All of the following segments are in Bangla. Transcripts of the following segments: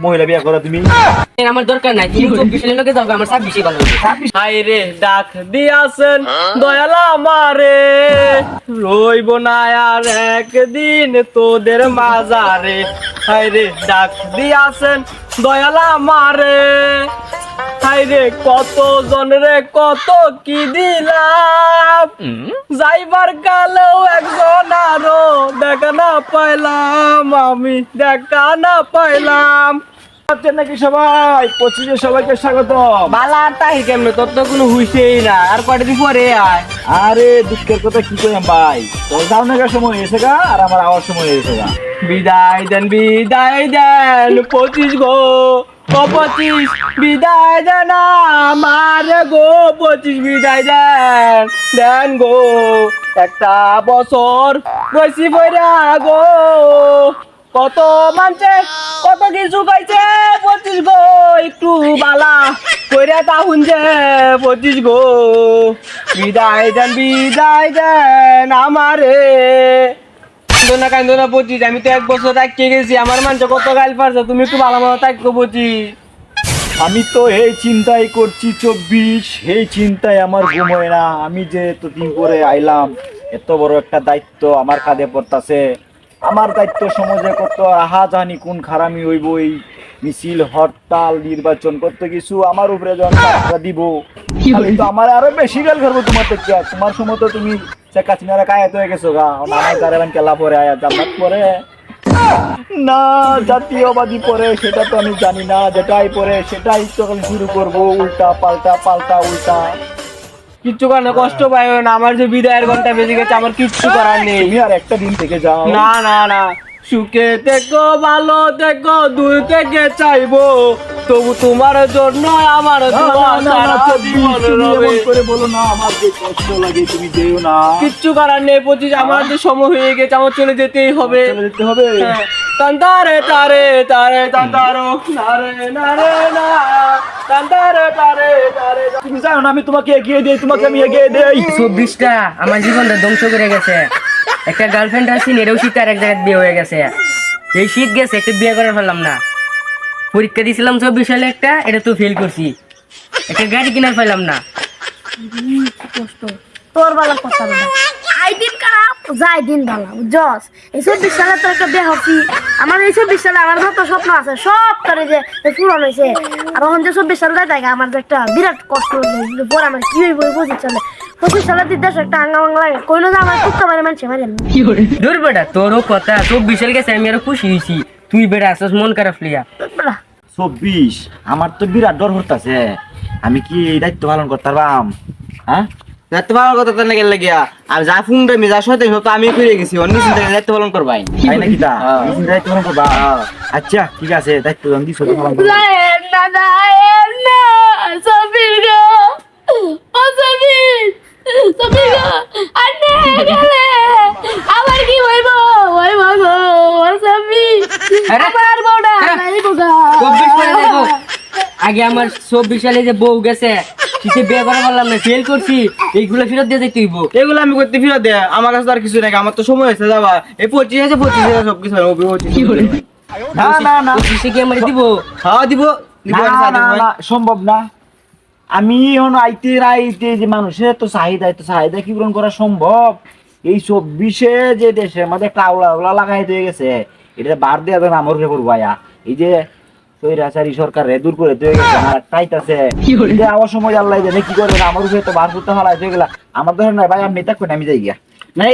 মহিলা বিয়ে করো তুমি? আমার দরকার নাই, তুমি 24 সালের লোকে যাও, আমার 26 ভালো। হাই রে ডাক দিয়াছেন দয়াল আমারে, রইব না আর একদিন তোদের মাজারে। হাই রে ডাক দিয়াছেন দয়াল আমারে, হাই রে কত জনরে কত কি দিলাম, যাইবার কালেও একজন আরো দেখা না পাইলাম, আমি দেখা না পাইলাম। নাকি সবাই 25-এ সবাইকে স্বাগত। বালা তাই কেমনে, তোর তো কোনো হুইছেই না, আর কয়টা দিন পরে আয়। আরে দুঃখের কথা কি কইম ভাই, তোর যাও না সময় এসে গা আর আমার আওয়ার সময় এসে গা। বিদায় দেন 25 গো, ও 25 বিদায় দেন আমার গো, 25 বিদায় দেন গো, একটা বছর রইছি বইরা গো, কত মানছে কত কিছু পাইছে 25 গো, একটু বালা কইরা তাহুন যে 25 গো, বিদায় দেন আমারে। কান্দো না 25, আমি তো 1 বছর থাকতে গেছি, আমার মানুষ কত গাইল পারছে, তুমি একটু ভালো মতো থাকো 25। আমি তো এই চিন্তাই করছি 24, এই চিন্তায় আমার ঘুম হয় না। আমি যে এতদিন পরে আইলাম, এত বড় একটা দায়িত্ব আমার কাঁধে পড়তাছে। আমার দায়িত্ব সমাজে কত আহাজানি কোন খারামি হইব, এই মিছিল হরতাল নির্বাচন কত কিছু আমার উপরে যখন দিব, তো আমার আরো বেশি গাল করবো তোমার থেকে। তোমার সময় তো তুমি কাচিনারা কায়াত হয়ে গেছো গা, আমার কারেবান কেলা পরে আয়া জামাত পরে না জাতীয়বাদী পরে সেটা তো আমি জানি না, যেটাই পরে সেটাই তখন শুরু করবো, উল্টা পাল্টা পাল্টা উল্টা। কিচ্ছু কারণে কষ্ট পাইও না, আমার যে বিদায়ের ঘন্টা বেজে গেছে, আমার কিচ্ছু করার নেই। তুমি আর একটা দিন থেকে যাও। না না না, সুখে থেকো ভালো থেকো দূর থেকে চাইবো, তবু তোমার জন্য আমার দোয়া সারা জীবন রবে। করে বলো না, আমার যে কষ্ট লাগে তুমি যেও না। কিচ্ছু করার নেই 25, আমার যে সময় হয়ে গেছে, আমার চলে যেতেই হবে। চলে যেতে হবে। তান্তারে তারে তারে তান্তারো নারে নারে না, তান্তারে তারে তারে। তুমি জানো না আমি তোমাকে এগিয়ে দেই, তোমাকে আমি এগিয়ে দেই। 24টা আমার জীবনটা ধ্বংস করে গেছে। একটা গার্লফ্রেন্ড আছে, এরও শীত আর এক জায়গায় বিয়ে হয়ে গেছে। এই শীত গেছে, একটা বিয়ে করে ফেললাম না। পরীক্ষা দিয়েছিলাম 24 সালে একটা, এটা তো ফেল করছি। একটা গাড়ি কিনার পাইলাম না। কষ্ট তোর বেলা কথা বলে আই দিন খারাপ যাই দিন ভালো বুঝছস। এই 24 সালে তো একটা বিয়ে হচ্ছি, আমার এই 24 সালে আমার যত স্বপ্ন আছে সব তোরে যে পূরণ হয়েছে। আর এখন যে 24 সালে যাই আমার যে একটা বিরাট কষ্ট হয়েছে, পরে আমার কি হইব 25 সালে। 25 সালে দেশ একটা আঙ্গা বাংলা লাগে, কইলো যে আমার কুত্তা মারে মানুষ মারে কি করে দূর বেটা, তোরও কথা 24 সাল গেছে, আমি আরো খুশি হয়েছি। তুই বেটা আসছ মন খারাপ লিয়া। 24 আমার তো বিরাট ডর হতাছে, আমি কি এই দায়িত্ব পালন করতে পারবাম? হ্যাঁ দায়িত্ব পালন করতে পারলে গেলে গিয়া আর যা ফুংটা আমি যা সত্যি সব আমি ফিরে গেছি, অন্য চিন্তা দায়িত্ব পালন করবাই তাই নাকি? তা দায়িত্ব পালন করবা? আচ্ছা ঠিক আছে, দায়িত্ব আমি দিছি পালন করব। দাদা না সবির গো, ও সবির সবির গো, আন্নে গেলে আমার কি হইব হইব গো, ও সবির আমার বউটা নাই গো। 24 সালে দেখো, আগে আমার 24 সালে যে বউ গেছে, শীতে বিয়ে করে বললাম না, ফেল করছি, এইগুলো ফেরত দিয়ে যেতে হইব। এগুলো আমি করতে ফিরত দে, আমার কাছে আর কিছু নাই, আমার তো সময় হয়েছে যাবা। এই 25 আছে 25 সব কিছু কি করে না না না 25 কি আমার দিব? হ্যাঁ দিব দিব, না না না সম্ভব না। আমি এখন আইতে যে মানুষের তো চাহিদা কি পূরণ করা সম্ভব? এই 24-এ যে দেশের মধ্যে একটা আওলা লাগাই দিয়ে গেছে, এটা বার দেওয়া তো আমার উপরে পড়বো আয়া। এই যে স্বৈরাচারী সরকার দূর করে দিয়ে গেছে, আমার টাইটাছে আমার সময় আল্লাহ জানে কি করবে, আমার উপরে তো বার করতে হলাই হয়ে গেলা। আমার ধরেন না ভাই, আমি এটা করে আমি যাই গিয়া না,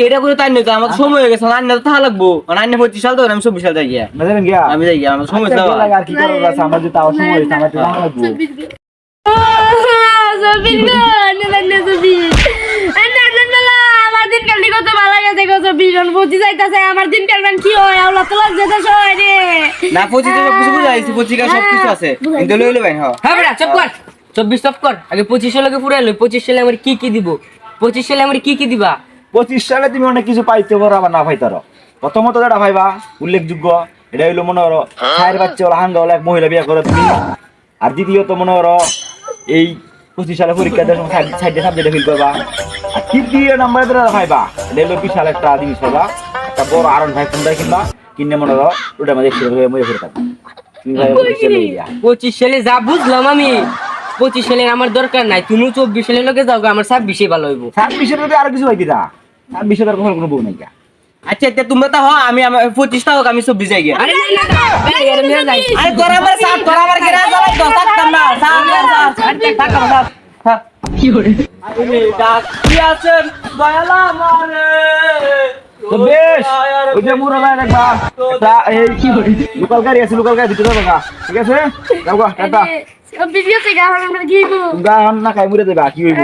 এটা করে তাই নয়, আমার সময় হয়ে গেছে, আন্না তো থাকা লাগবো, আন্না 25 সাল তো আমি 24 সাল যাই গিয়া, না যাবেন গিয়া আমি যাই গিয়া, আমার সময় আচ্ছা, যাওয়া। আর কি করার আছে, আমার যে তাও সময় হয়েছে, আমার তো জানা লাগবো। সবির গো না সবির না আমার দিন কাল কত ভালো গেছে গো। 24 বুঝি যাইতাছে আমার দিন কাল কি হয়, আওলা তোলা যেতে হয় রে না 25 সব কিছু বুঝাইছি, 25 সব কিছু আছে, কিন্তু লইলে ভাই। হ্যাঁ হ্যাঁ বেটা চুপ কর, 24 চুপ কর। আগে 25 সালকে পুরাই লই, 25 সালে আমার কি কি দিব? 25 সালে আমার কি কি দিবা? 25 সালে তুমি অনেক কিছু পাইতে পারো, আবার না পাইতারো। প্রথমত যেটা ভাইবা উল্লেখযোগ্য, এটা হইলো মনে করো ছায়ের বাচ্চা ওলা হাঙ্গা ওলা এক মহিলা বিয়ে করো তুমি। আর দ্বিতীয়ত মনে করো এই 25 সালে পরীক্ষা দেওয়ার সময় সাইডে সাবজেক্টে ফিল করবা। আর তৃতীয় নাম্বারে যেটা ভাইবা, এটা হইলো বিশাল একটা জিনিস পাবা, একটা বড় আরন ভাই ফোনটা কিনবা কিনে মনে করো ওটা আমাদের ছেলে হয়ে মরে ফিরে থাকবে তুমি ভাই 25 সালে গিয়া 25 সালে যা বুঝলাম আমি 25 সালের আমার দরকার নাই, তুমি 24 সালের লোকে যাও গা, আমার 26 ভালো হইব। 26 এর আর কিছু হইতি না 26 এর কোনো বউ নাই গা। আচ্ছা এটা তুমি তো আমি 25টা হোক আমি 24 যাই গিয়া। আরে না না না, এই এর মেয়ে যাই। আরে তোরা আবার সাত তোরা আবার গিরা যাবে তো থাকতাম না সাত কি করে আরে ডাক কি আছেন দয়ালা মারে তো বেশ ওই যে মুরা ভাই দেখবা তা এই কি লোকাল গাড়ি আছে লোকাল গাড়ি ভিতরে যাবা ঠিক আছে যাও গা টাটা ভিডিও থেকে আমরা গিয়ে গা না খাই মুরে দেবা কি হইব